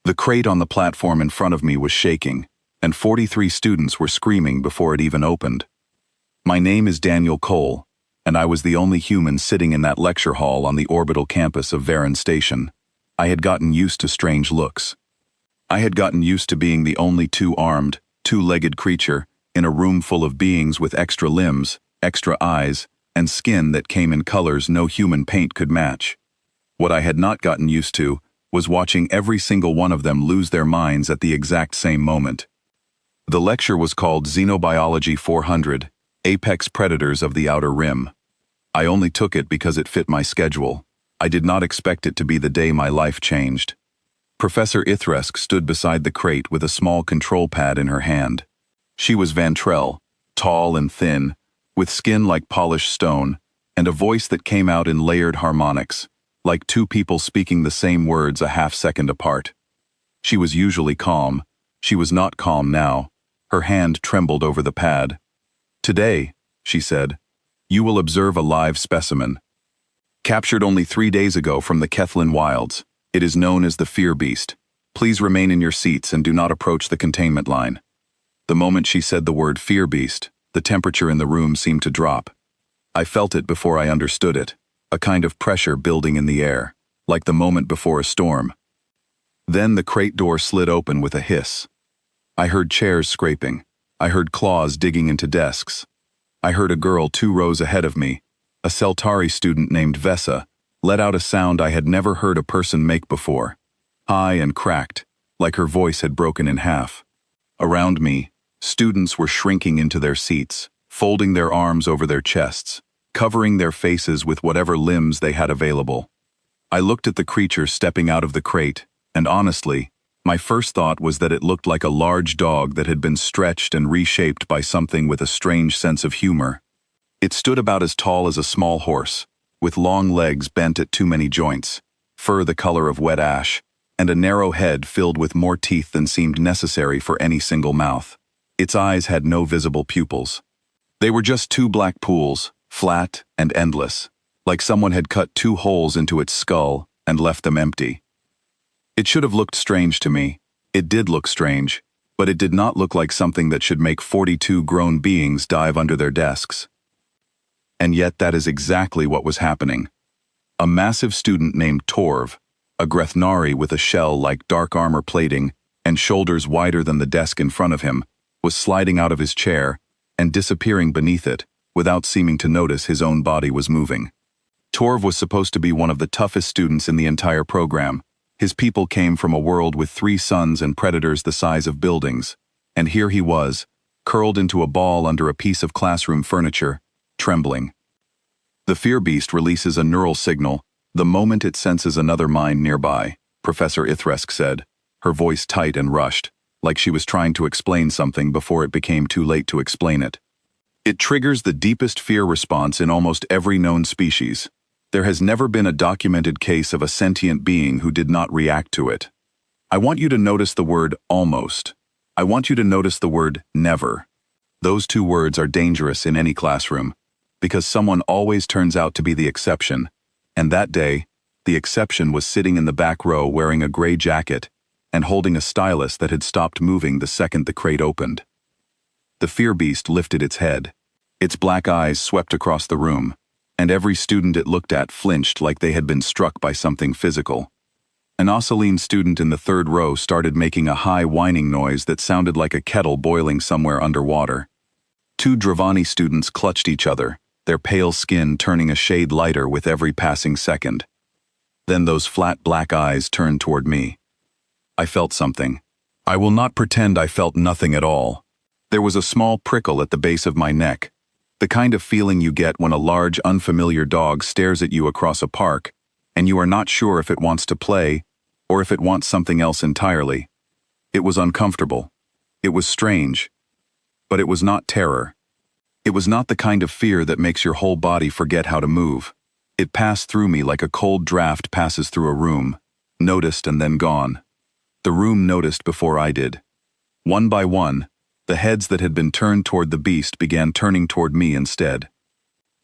The crate on the platform in front of me was shaking, and 43 students were screaming before it even opened. My name is Daniel Cole, and I was the only human sitting in that lecture hall on the orbital campus of Varon Station. I had gotten used to strange looks. I had gotten used to being the only two-armed, two-legged creature in a room full of beings with extra limbs, extra eyes, and skin that came in colors no human paint could match. What I had not gotten used to was watching every single one of them lose their minds at the exact same moment. The lecture was called Xenobiology 400, Apex Predators of the Outer Rim. I only took it because it fit my schedule. I did not expect it to be the day my life changed. Professor Ithresk stood beside the crate with a small control pad in her hand. She was Vantrell, tall and thin, with skin like polished stone, and a voice that came out in layered harmonics, like two people speaking the same words a half-second apart. She was usually calm. She was not calm now. Her hand trembled over the pad. "Today," she said, "you will observe a live specimen. Captured only 3 days ago from the Kethlin wilds. It is known as the Fear Beast. Please remain in your seats and do not approach the containment line." The moment she said the word Fear Beast, the temperature in the room seemed to drop. I felt it before I understood it, a kind of pressure building in the air, like the moment before a storm. Then the crate door slid open with a hiss. I heard chairs scraping. I heard claws digging into desks. I heard a girl 2 rows ahead of me, a Celtari student named Vesa, let out a sound I had never heard a person make before, high and cracked, like her voice had broken in half. Around me, students were shrinking into their seats, folding their arms over their chests, covering their faces with whatever limbs they had available. I looked at the creature stepping out of the crate, and honestly, my first thought was that it looked like a large dog that had been stretched and reshaped by something with a strange sense of humor. It stood about as tall as a small horse, with long legs bent at too many joints, fur the color of wet ash, and a narrow head filled with more teeth than seemed necessary for any single mouth. Its eyes had no visible pupils. They were just 2 black pools, flat and endless, like someone had cut 2 holes into its skull and left them empty. It should have looked strange to me. It did look strange, but it did not look like something that should make 42 grown beings dive under their desks. And yet that is exactly what was happening. A massive student named Torv, a Grethnari with a shell like dark armor plating and shoulders wider than the desk in front of him, was sliding out of his chair and disappearing beneath it without seeming to notice his own body was moving. Torv was supposed to be one of the toughest students in the entire program. His people came from a world with 3 suns and predators the size of buildings, and here he was, curled into a ball under a piece of classroom furniture, trembling. The Fear Beast releases a neural signal the moment it senses another mind nearby, Professor Ithresk said, her voice tight and rushed, like she was trying to explain something before it became too late to explain it. It triggers the deepest fear response in almost every known species. There has never been a documented case of a sentient being who did not react to it. I want you to notice the word almost. I want you to notice the word never. Those 2 words are dangerous in any classroom, because someone always turns out to be the exception, and that day, the exception was sitting in the back row wearing a gray jacket and holding a stylus that had stopped moving the second the crate opened. The Fear Beast lifted its head. Its black eyes swept across the room, and every student it looked at flinched like they had been struck by something physical. An Osseline student in the 3rd row started making a high whining noise that sounded like a kettle boiling somewhere underwater. 2 Dravani students clutched each other, their pale skin turning a shade lighter with every passing second. Then those flat black eyes turned toward me. I felt something. I will not pretend I felt nothing at all. There was a small prickle at the base of my neck, the kind of feeling you get when a large, unfamiliar dog stares at you across a park, and you are not sure if it wants to play or if it wants something else entirely. It was uncomfortable. It was strange. But it was not terror. It was not the kind of fear that makes your whole body forget how to move. It passed through me like a cold draft passes through a room, noticed and then gone. The room noticed before I did. One by one, the heads that had been turned toward the beast began turning toward me instead.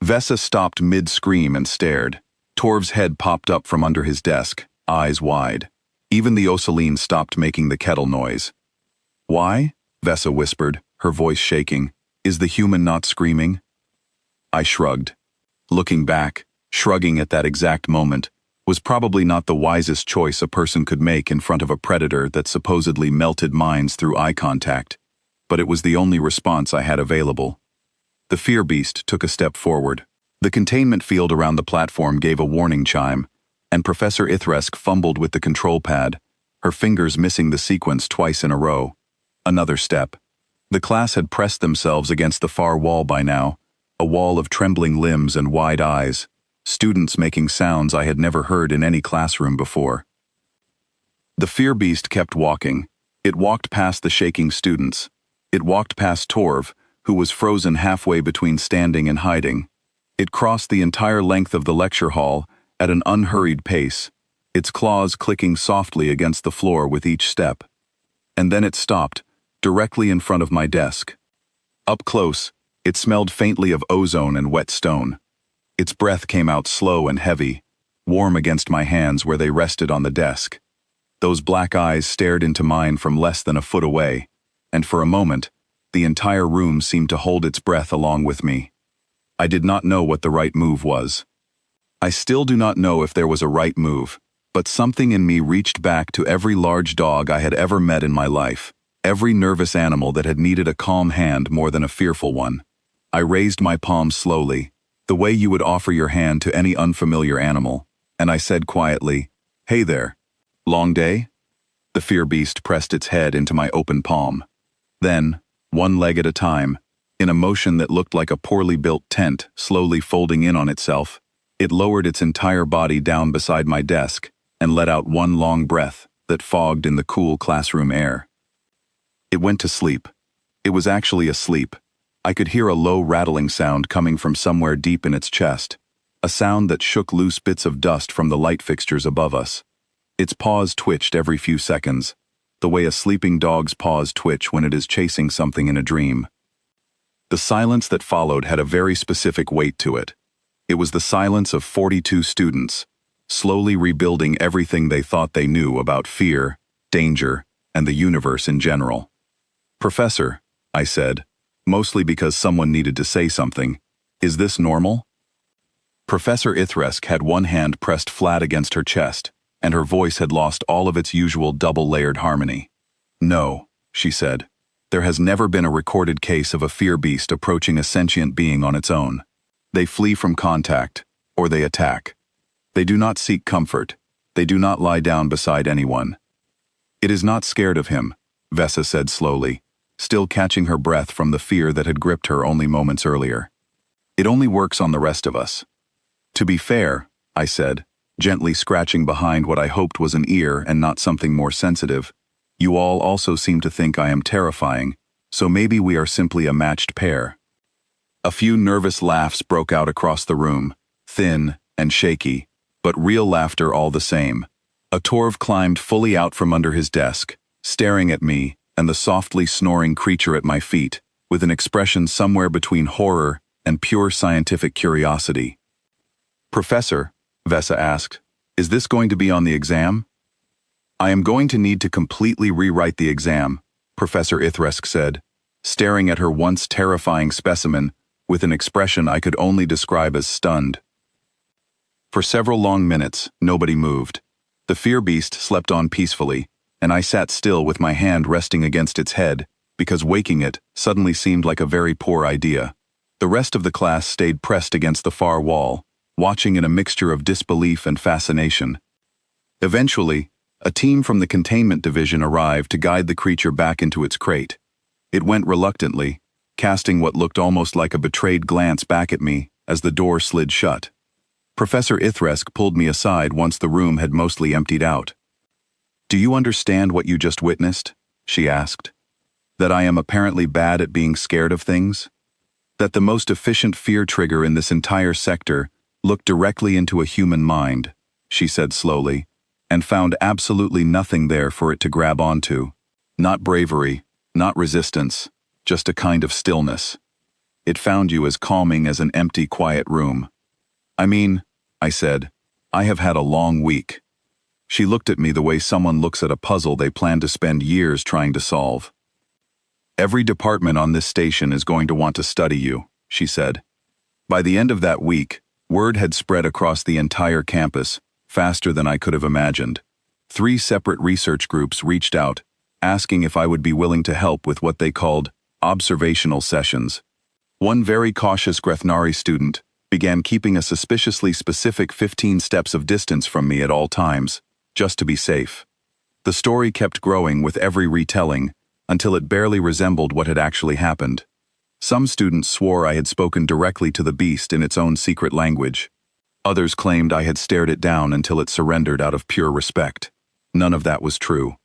Vesa stopped mid-scream and stared. Torv's head popped up from under his desk, eyes wide. Even the Osaline stopped making the kettle noise. Why? Vesa whispered, her voice shaking. Is the human not screaming? I shrugged. Looking back, shrugging at that exact moment, was probably not the wisest choice a person could make in front of a predator that supposedly melted minds through eye contact, but it was the only response I had available. The fear beast took a step forward. The containment field around the platform gave a warning chime, and Professor Ithresk fumbled with the control pad, her fingers missing the sequence twice in a row. Another step. The class had pressed themselves against the far wall by now, a wall of trembling limbs and wide eyes, students making sounds I had never heard in any classroom before. The fear beast kept walking. It walked past the shaking students. It walked past Torv, who was frozen halfway between standing and hiding. It crossed the entire length of the lecture hall at an unhurried pace, its claws clicking softly against the floor with each step. And then it stopped, directly in front of my desk. Up close, it smelled faintly of ozone and wet stone. Its breath came out slow and heavy, warm against my hands where they rested on the desk. Those black eyes stared into mine from less than a foot away, and for a moment, the entire room seemed to hold its breath along with me. I did not know what the right move was. I still do not know if there was a right move, but something in me reached back to every large dog I had ever met in my life, every nervous animal that had needed a calm hand more than a fearful one. I raised my palm slowly, the way you would offer your hand to any unfamiliar animal, and I said quietly, "Hey there. Long day?" The fear beast pressed its head into my open palm. Then, one leg at a time, in a motion that looked like a poorly built tent slowly folding in on itself, it lowered its entire body down beside my desk and let out one long breath that fogged in the cool classroom air. It went to sleep. It was actually asleep. I could hear a low rattling sound coming from somewhere deep in its chest, a sound that shook loose bits of dust from the light fixtures above us. Its paws twitched every few seconds, the way a sleeping dog's paws twitch when it is chasing something in a dream. The silence that followed had a very specific weight to it. It was the silence of 42 students, slowly rebuilding everything they thought they knew about fear, danger, and the universe in general. "Professor," I said, mostly because someone needed to say something, "is this normal?" Professor Ithresk had one hand pressed flat against her chest, and her voice had lost all of its usual double-layered harmony. "No," she said. "There has never been a recorded case of a fear beast approaching a sentient being on its own. They flee from contact, or they attack. They do not seek comfort. They do not lie down beside anyone." "It is not scared of him," Vesa said slowly, still catching her breath from the fear that had gripped her only moments earlier. "It only works on the rest of us." "To be fair," I said, gently scratching behind what I hoped was an ear and not something more sensitive, "you all also seem to think I am terrifying, so maybe we are simply a matched pair." A few nervous laughs broke out across the room, thin and shaky, but real laughter all the same. A Torv climbed fully out from under his desk, staring at me and the softly snoring creature at my feet, with an expression somewhere between horror and pure scientific curiosity. "Professor," Vesa asked, "is this going to be on the exam?" "I am going to need to completely rewrite the exam," Professor Ithresk said, staring at her once terrifying specimen with an expression I could only describe as stunned. For several long minutes, nobody moved. The fear beast slept on peacefully, and I sat still with my hand resting against its head, because waking it suddenly seemed like a very poor idea. The rest of the class stayed pressed against the far wall, watching in a mixture of disbelief and fascination. Eventually, a team from the containment division arrived to guide the creature back into its crate. It went reluctantly, casting what looked almost like a betrayed glance back at me as the door slid shut. Professor Ithresk pulled me aside once the room had mostly emptied out. "Do you understand what you just witnessed?" she asked. "That I am apparently bad at being scared of things? That the most efficient fear trigger in this entire sector looked directly into a human mind," she said slowly, "and found absolutely nothing there for it to grab onto. Not bravery, not resistance, just a kind of stillness. It found you as calming as an empty, quiet room." "I mean," I said, "I have had a long week." She looked at me the way someone looks at a puzzle they plan to spend years trying to solve. "Every department on this station is going to want to study you," she said. By the end of that week, word had spread across the entire campus, faster than I could have imagined. 3 separate research groups reached out, asking if I would be willing to help with what they called observational sessions. One very cautious Grethnari student began keeping a suspiciously specific 15 steps of distance from me at all times, just to be safe. The story kept growing with every retelling, until it barely resembled what had actually happened. Some students swore I had spoken directly to the beast in its own secret language. Others claimed I had stared it down until it surrendered out of pure respect. None of that was true.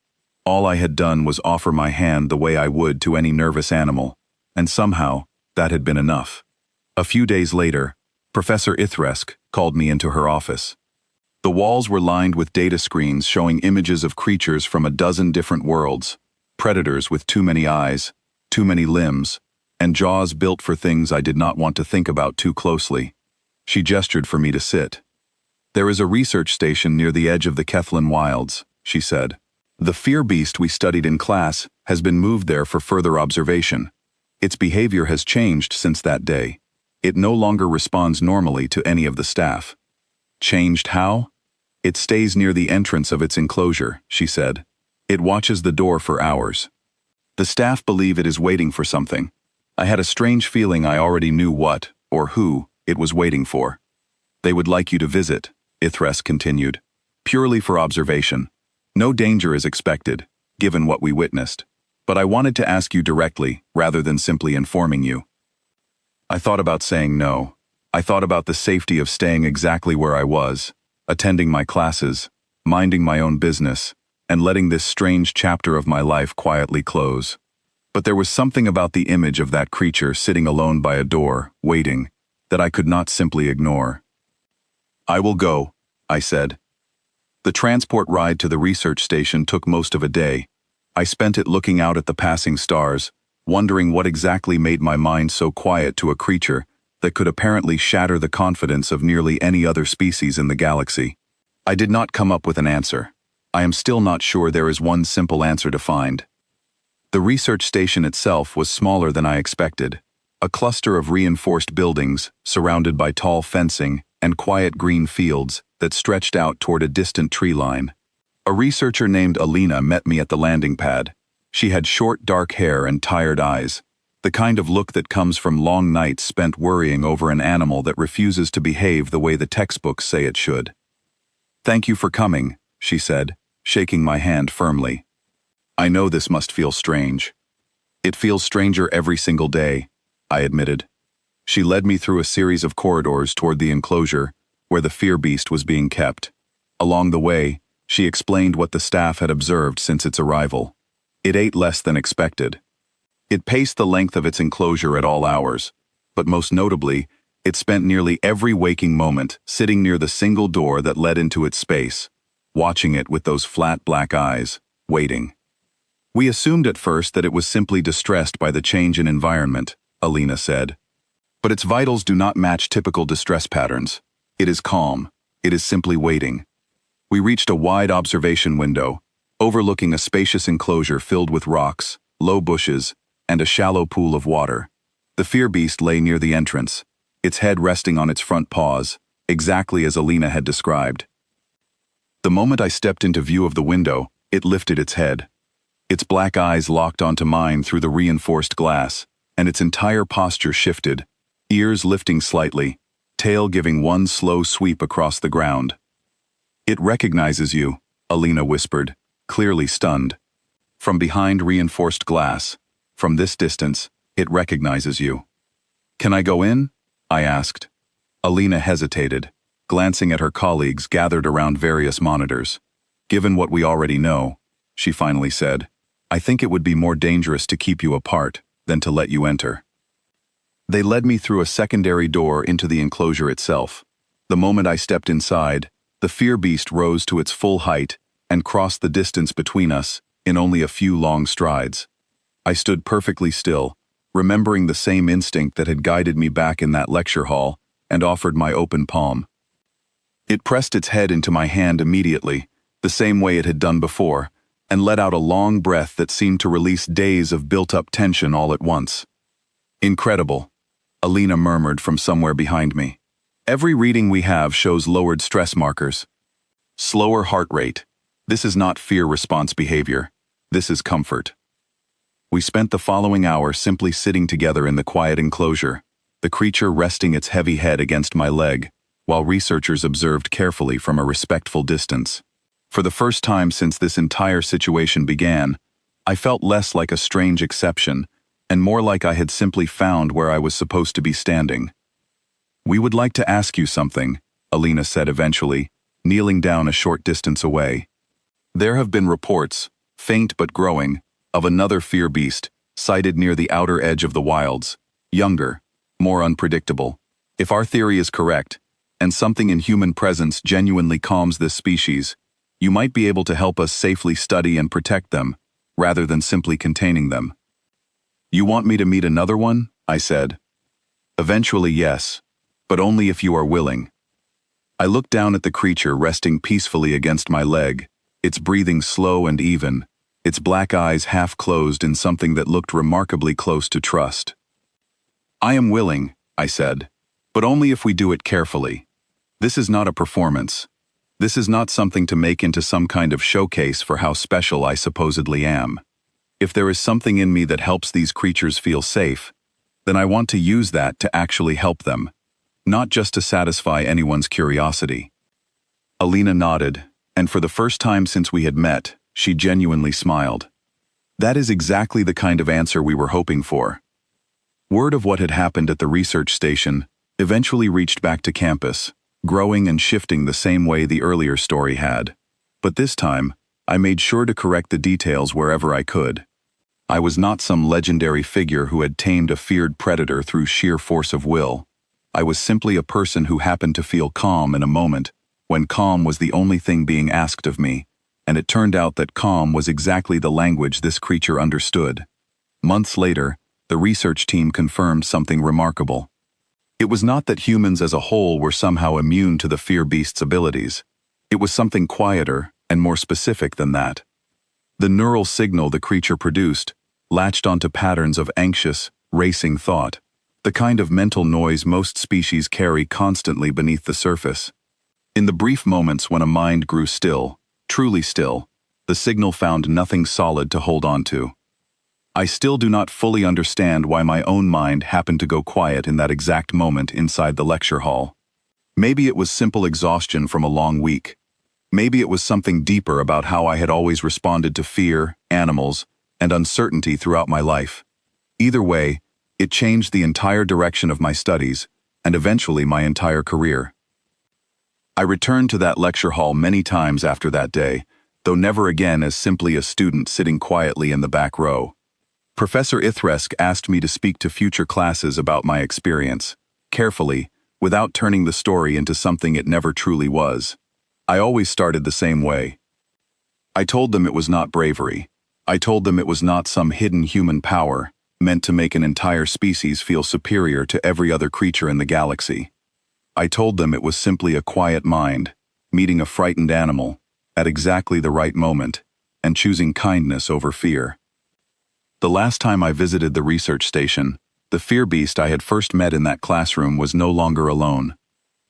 All I had done was offer my hand the way I would to any nervous animal, and somehow, that had been enough. A few days later, Professor Ithresk called me into her office. The walls were lined with data screens showing images of creatures from a dozen different worlds, predators with too many eyes, too many limbs, and jaws built for things I did not want to think about too closely. She gestured for me to sit. "There is a research station near the edge of the Kethlin Wilds," she said. "The fear beast we studied in class has been moved there for further observation. Its behavior has changed since that day. It no longer responds normally to any of the staff." "Changed how?" "It stays near the entrance of its enclosure," she said. "It watches the door for hours. The staff believe it is waiting for something. I had a strange feeling I already knew what, or who, it was waiting for." "They would like you to visit," Ithresk continued. "Purely for observation. No danger is expected, given what we witnessed. But I wanted to ask you directly, rather than simply informing you." I thought about saying no. I thought about the safety of staying exactly where I was, attending my classes, minding my own business, and letting this strange chapter of my life quietly close. But there was something about the image of that creature sitting alone by a door, waiting, that I could not simply ignore. "I will go," I said. The transport ride to the research station took most of a day. I spent it looking out at the passing stars, wondering what exactly made my mind so quiet to a creature that could apparently shatter the confidence of nearly any other species in the galaxy. I did not come up with an answer. I am still not sure there is one simple answer to find. The research station itself was smaller than I expected, a cluster of reinforced buildings surrounded by tall fencing and quiet green fields that stretched out toward a distant tree line. A researcher named Alina met me at the landing pad. She had short dark hair and tired eyes, the kind of look that comes from long nights spent worrying over an animal that refuses to behave the way the textbooks say it should. "Thank you for coming," she said, shaking my hand firmly. "I know this must feel strange." "It feels stranger every single day," I admitted. She led me through a series of corridors toward the enclosure where the fear beast was being kept. Along the way, she explained what the staff had observed since its arrival. It ate less than expected. It paced the length of its enclosure at all hours, but most notably, it spent nearly every waking moment sitting near the single door that led into its space, watching it with those flat black eyes, waiting. "We assumed at first that it was simply distressed by the change in environment," Alina said. "But its vitals do not match typical distress patterns. It is calm. It is simply waiting." We reached a wide observation window, overlooking a spacious enclosure filled with rocks, low bushes, and a shallow pool of water. The fear beast lay near the entrance, its head resting on its front paws, exactly as Alina had described. The moment I stepped into view of the window, it lifted its head. Its black eyes locked onto mine through the reinforced glass, and its entire posture shifted, ears lifting slightly, tail giving one slow sweep across the ground. "It recognizes you," Alina whispered, clearly stunned. "From behind reinforced glass, from this distance, it recognizes you." "Can I go in?" I asked. Alina hesitated, glancing at her colleagues gathered around various monitors. "Given what we already know," she finally said, "I think it would be more dangerous to keep you apart than to let you enter." They led me through a secondary door into the enclosure itself. The moment I stepped inside, the fear beast rose to its full height and crossed the distance between us in only a few long strides. I stood perfectly still, remembering the same instinct that had guided me back in that lecture hall, and offered my open palm. It pressed its head into my hand immediately, the same way it had done before, and let out a long breath that seemed to release days of built-up tension all at once. "Incredible," Alina murmured from somewhere behind me. "Every reading we have shows lowered stress markers. Slower heart rate. This is not fear response behavior. This is comfort." We spent the following hour simply sitting together in the quiet enclosure, the creature resting its heavy head against my leg, while researchers observed carefully from a respectful distance. For the first time since this entire situation began, I felt less like a strange exception and more like I had simply found where I was supposed to be standing. "We would like to ask you something," Alina said eventually, kneeling down a short distance away. "There have been reports, faint but growing, of another fear beast sighted near the outer edge of the wilds, younger, more unpredictable. If our theory is correct, and something in human presence genuinely calms this species, you might be able to help us safely study and protect them, rather than simply containing them." "You want me to meet another one?" I said. "Eventually, yes, but only if you are willing." I looked down at the creature resting peacefully against my leg, its breathing slow and even, its black eyes half closed in something that looked remarkably close to trust. "I am willing," I said, "but only if we do it carefully. This is not a performance. This is not something to make into some kind of showcase for how special I supposedly am. If there is something in me that helps these creatures feel safe, then I want to use that to actually help them, not just to satisfy anyone's curiosity." Alina nodded, and for the first time since we had met, she genuinely smiled. That is exactly the kind of answer we were hoping for. Word of what had happened at the research station eventually reached back to campus, growing and shifting the same way the earlier story had. But this time, I made sure to correct the details wherever I could. I was not some legendary figure who had tamed a feared predator through sheer force of will. I was simply a person who happened to feel calm in a moment, when calm was the only thing being asked of me, and it turned out that calm was exactly the language this creature understood. Months later, the research team confirmed something remarkable. It was not that humans as a whole were somehow immune to the fear beast's abilities. It was something quieter and more specific than that. The neural signal the creature produced latched onto patterns of anxious, racing thought, the kind of mental noise most species carry constantly beneath the surface. In the brief moments when a mind grew still, truly still, the signal found nothing solid to hold on to. I still do not fully understand why my own mind happened to go quiet in that exact moment inside the lecture hall. Maybe it was simple exhaustion from a long week. Maybe it was something deeper about how I had always responded to fear, animals, and uncertainty throughout my life. Either way, it changed the entire direction of my studies, and eventually my entire career. I returned to that lecture hall many times after that day, though never again as simply a student sitting quietly in the back row. Professor Ithresk asked me to speak to future classes about my experience, carefully, without turning the story into something it never truly was. I always started the same way. I told them it was not bravery. I told them it was not some hidden human power, meant to make an entire species feel superior to every other creature in the galaxy. I told them it was simply a quiet mind, meeting a frightened animal, at exactly the right moment, and choosing kindness over fear. The last time I visited the research station, the fear beast I had first met in that classroom was no longer alone.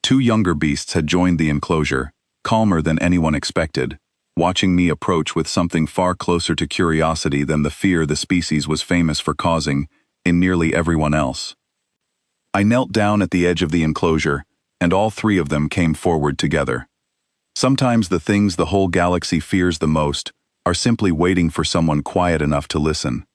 Two younger beasts had joined the enclosure, calmer than anyone expected, watching me approach with something far closer to curiosity than the fear the species was famous for causing in nearly everyone else. I knelt down at the edge of the enclosure, and all three of them came forward together. Sometimes the things the whole galaxy fears the most are simply waiting for someone quiet enough to listen.